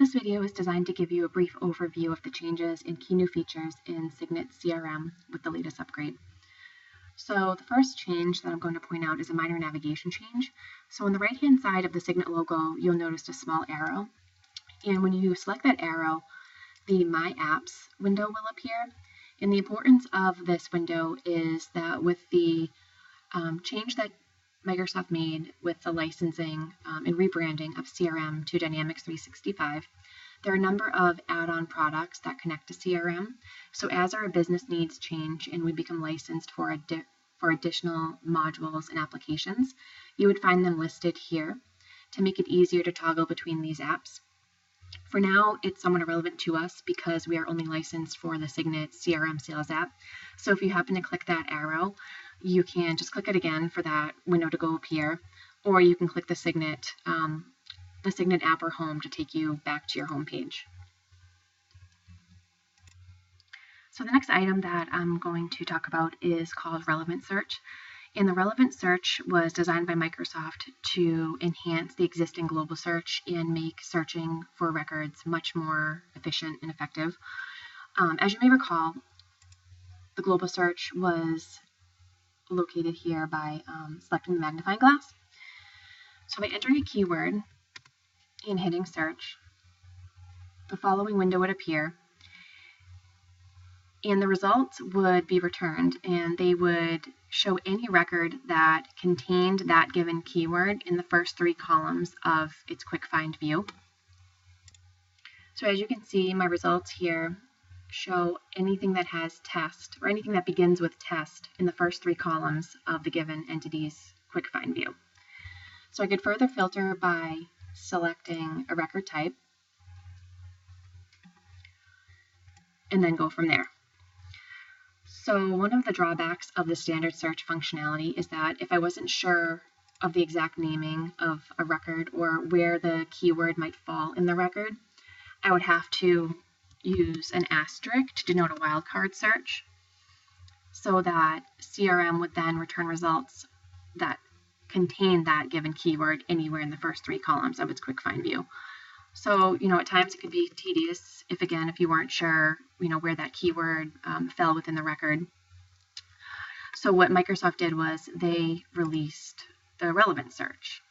This video is designed to give you a brief overview of the changes in key new features in Signet CRM with the latest upgrade. So the first change that I'm going to point out is a minor navigation change. So on the right-hand side of the Signet logo, you'll notice a small arrow. And when you select that arrow, the My Apps window will appear. And the importance of this window is that with the change that Microsoft made with the licensing and rebranding of CRM to Dynamics 365, there are a number of add-on products that connect to CRM. So as our business needs change and we become licensed for additional modules and applications, you would find them listed here to make it easier to toggle between these apps. For now, it's somewhat irrelevant to us because we are only licensed for the Signet CRM sales app. So if you happen to click that arrow, you can just click it again for that window to go appear, or you can click the Signet app or home to take you back to your home page. So the next item that I'm going to talk about is called Relevant Search. And the Relevant Search was designed by Microsoft to enhance the existing global search and make searching for records much more efficient and effective. As you may recall, the global search was located here by selecting the magnifying glass. So by entering a keyword and hitting search, the following window would appear, and the results would be returned, and they would show any record that contained that given keyword in the first 3 columns of its quick find view. So as you can see, my results here show anything that has test or anything that begins with test in the first 3 columns of the given entity's quick find view. So I could further filter by selecting a record type and then go from there. So one of the drawbacks of the standard search functionality is that if I wasn't sure of the exact naming of a record or where the keyword might fall in the record, I would have to use an asterisk to denote a wildcard search so that CRM would then return results that contain that given keyword anywhere in the first 3 columns of its quick find view. So, at times it could be tedious if you weren't sure, where that keyword fell within the record. So what Microsoft did was they released the relevant search.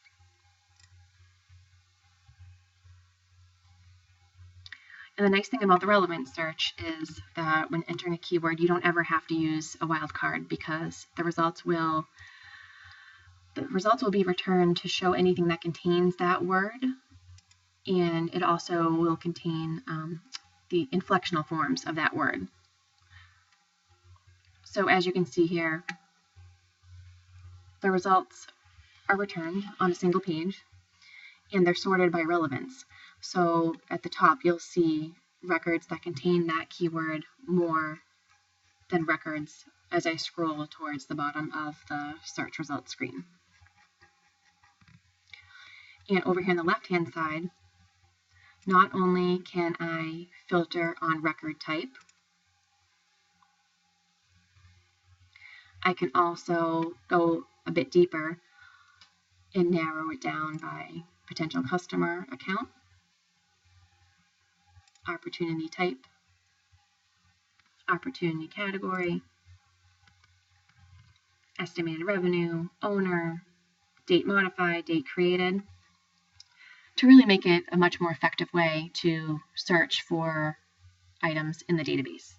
And the nice thing about the relevant search is that when entering a keyword, you don't ever have to use a wildcard because the results will be returned to show anything that contains that word, and it also will contain the inflectional forms of that word. So as you can see here, the results are returned on a single page, and they're sorted by relevance. So at the top, you'll see records that contain that keyword more than records as I scroll towards the bottom of the search results screen. And over here on the left-hand side, not only can I filter on record type, I can also go a bit deeper and narrow it down by potential customer account, opportunity type, opportunity category, estimated revenue, owner, date modified, date created, to really make it a much more effective way to search for items in the database.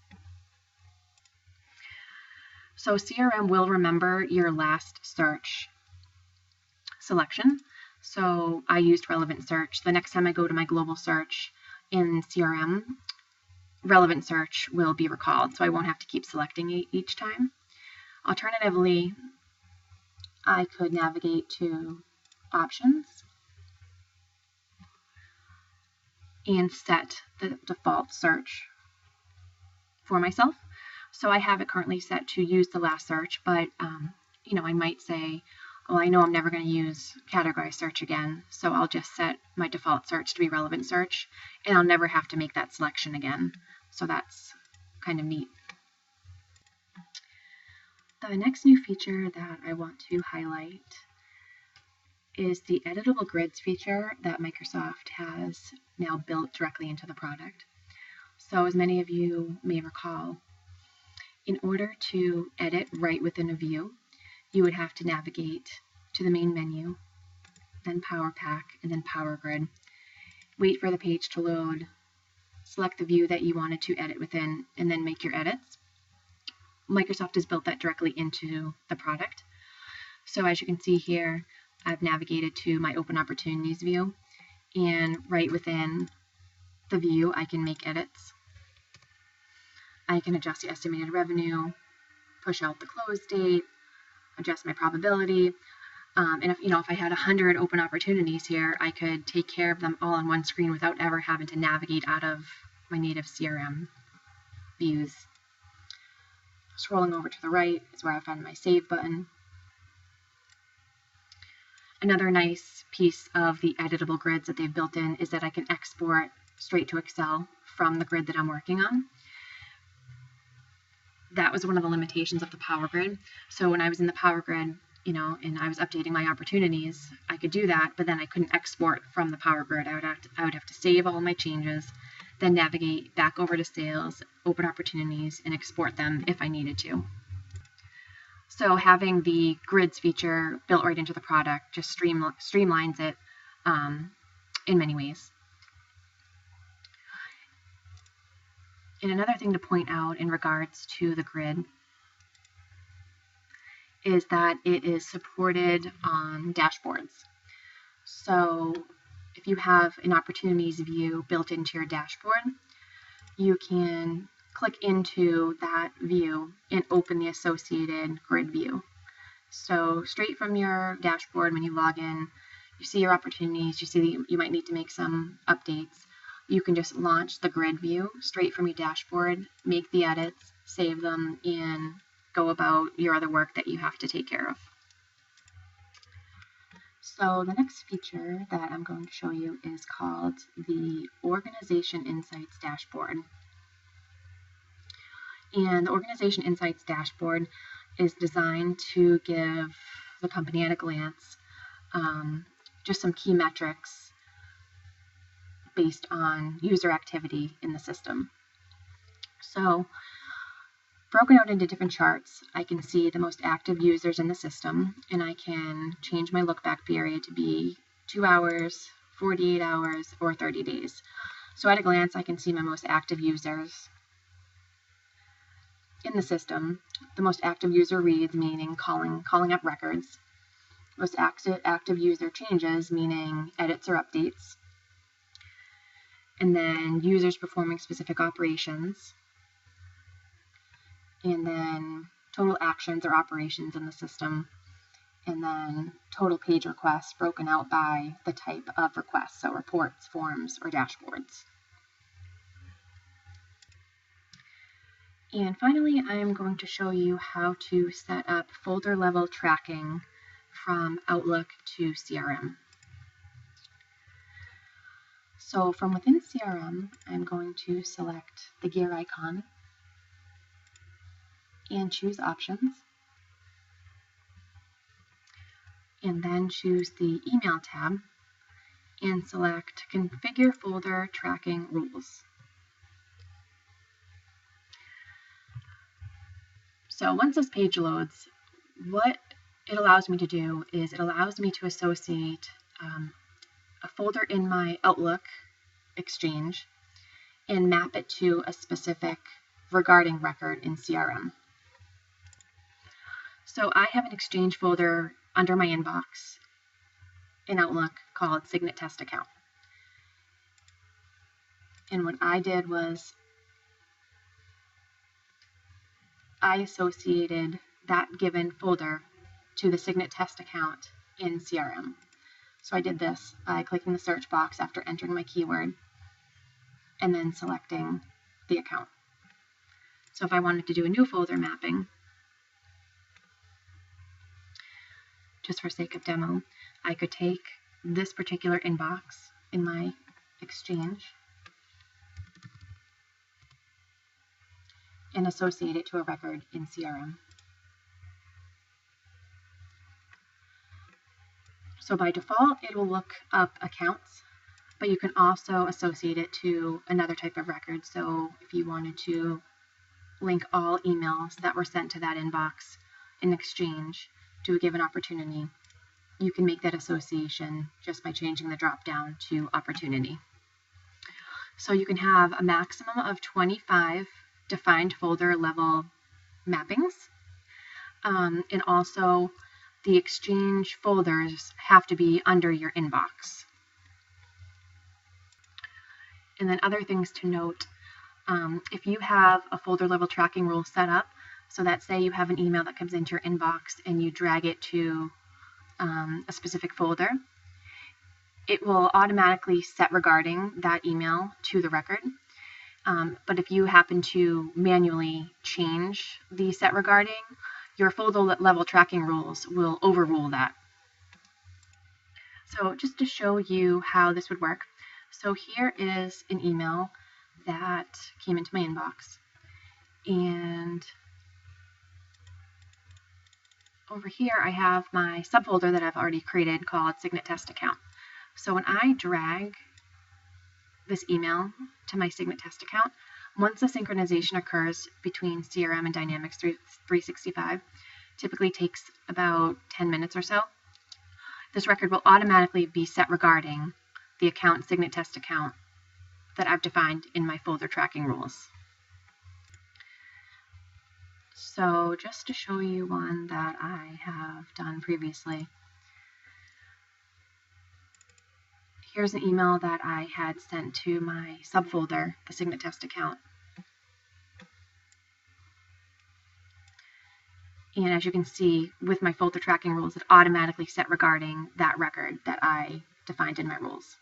So CRM will remember your last search selection. So I used relevant search. The next time I go to my global search in CRM, relevant search will be recalled, so I won't have to keep selecting it each time. Alternatively, I could navigate to options and set the default search for myself. So I have it currently set to use the last search, but I might say, well, I know I'm never going to use categorized search again, so I'll just set my default search to be relevant search, and I'll never have to make that selection again. So that's kind of neat. The next new feature that I want to highlight is the editable grids feature that Microsoft has now built directly into the product. So as many of you may recall, in order to edit right within a view, you would have to navigate to the main menu, then Power Pack, and then Power Grid. Wait for the page to load, select the view that you wanted to edit within, and then make your edits. Microsoft has built that directly into the product. So as you can see here, I've navigated to my Open Opportunities view, and right within the view, I can make edits. I can adjust the estimated revenue, push out the close date, adjust my probability. And if I had 100 open opportunities here, I could take care of them all on one screen without ever having to navigate out of my native CRM views. Scrolling over to the right is where I find my Save button. Another nice piece of the editable grids that they've built in is that I can export straight to Excel from the grid that I'm working on. That was one of the limitations of the Power Grid. So when I was in the Power Grid, and I was updating my opportunities, I could do that, but then I couldn't export from the Power Grid. I would have to save all my changes, then navigate back over to Sales, Open Opportunities, and export them if I needed to. So having the grids feature built right into the product just streamlines it in many ways. And another thing to point out in regards to the grid is that it is supported on dashboards. So if you have an opportunities view built into your dashboard, you can click into that view and open the associated grid view. So straight from your dashboard, when you log in, you see your opportunities, you see that you might need to make some updates. You can just launch the grid view straight from your dashboard, make the edits, save them, and go about your other work that you have to take care of. So the next feature that I'm going to show you is called the Organization Insights Dashboard. And the Organization Insights Dashboard is designed to give the company at a glance just some key metrics based on user activity in the system. So broken out into different charts, I can see the most active users in the system, and I can change my look back period to be 2 hours, 48 hours, or 30 days. So at a glance, I can see my most active users in the system. The most active user reads, meaning calling up records. Most active user changes, meaning edits or updates. And then users performing specific operations. And then total actions or operations in the system. And then total page requests broken out by the type of requests, so reports, forms, or dashboards. And finally, I'm going to show you how to set up folder level tracking from Outlook to CRM. So from within CRM, I'm going to select the gear icon and choose Options, and then choose the Email tab and select Configure Folder Tracking Rules. So once this page loads, what it allows me to do is it allows me to associate a folder in my Outlook exchange and map it to a specific regarding record in CRM. So I have an exchange folder under my inbox in Outlook called Signet Test Account. And what I did was I associated that given folder to the Signet Test account in CRM. So I did this by clicking the search box after entering my keyword and then selecting the account. So if I wanted to do a new folder mapping, just for sake of demo, I could take this particular inbox in my exchange and associate it to a record in CRM. So by default, it will look up accounts, but you can also associate it to another type of record. So if you wanted to link all emails that were sent to that inbox in exchange to a given opportunity, you can make that association just by changing the drop down to opportunity. So you can have a maximum of 25 defined folder level mappings. And also the exchange folders have to be under your inbox. And then other things to note, if you have a folder level tracking rule set up, so that say you have an email that comes into your inbox and you drag it to a specific folder, it will automatically set regarding that email to the record. But if you happen to manually change the set regarding, your folder level tracking rules will overrule that. So just to show you how this would work, so here is an email that came into my inbox, and over here I have my subfolder that I've already created called Signet Test Account. So when I drag this email to my Signet Test account, once the synchronization occurs between CRM and Dynamics 365, typically takes about 10 minutes or so, this record will automatically be set regarding the account Signet Test account that I've defined in my folder tracking rules. So just to show you one that I have done previously, here's an email that I had sent to my subfolder, the Signet Test account. And as you can see, with my folder tracking rules, it automatically set regarding that record that I defined in my rules.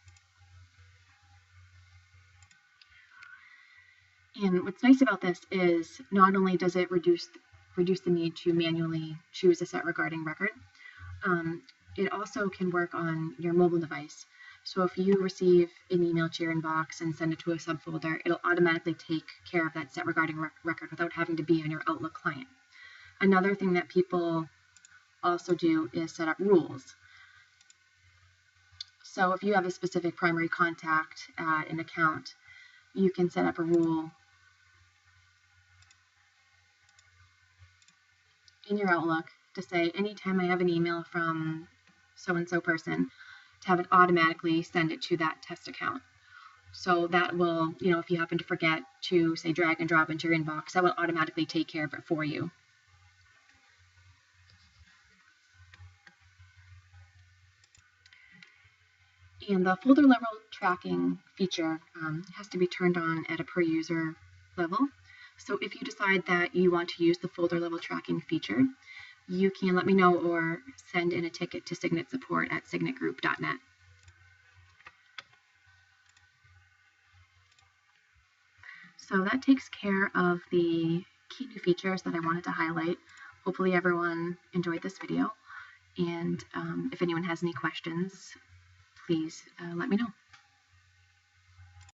And what's nice about this is not only does it reduce the need to manually choose a set regarding record, it also can work on your mobile device. So if you receive an email to your inbox and send it to a subfolder, it'll automatically take care of that set regarding record without having to be on your Outlook client. Another thing that people also do is set up rules. So if you have a specific primary contact at an account, you can set up a rule in your Outlook to say, anytime I have an email from so-and-so person, to have it automatically send it to that test account. So that will, if you happen to forget to, say, drag and drop into your inbox, that will automatically take care of it for you. And the folder level tracking feature has to be turned on at a per user level. So if you decide that you want to use the folder level tracking feature, you can let me know or send in a ticket to signetsupport@signetgroup.net. So that takes care of the key new features that I wanted to highlight. Hopefully everyone enjoyed this video, and if anyone has any questions, please let me know.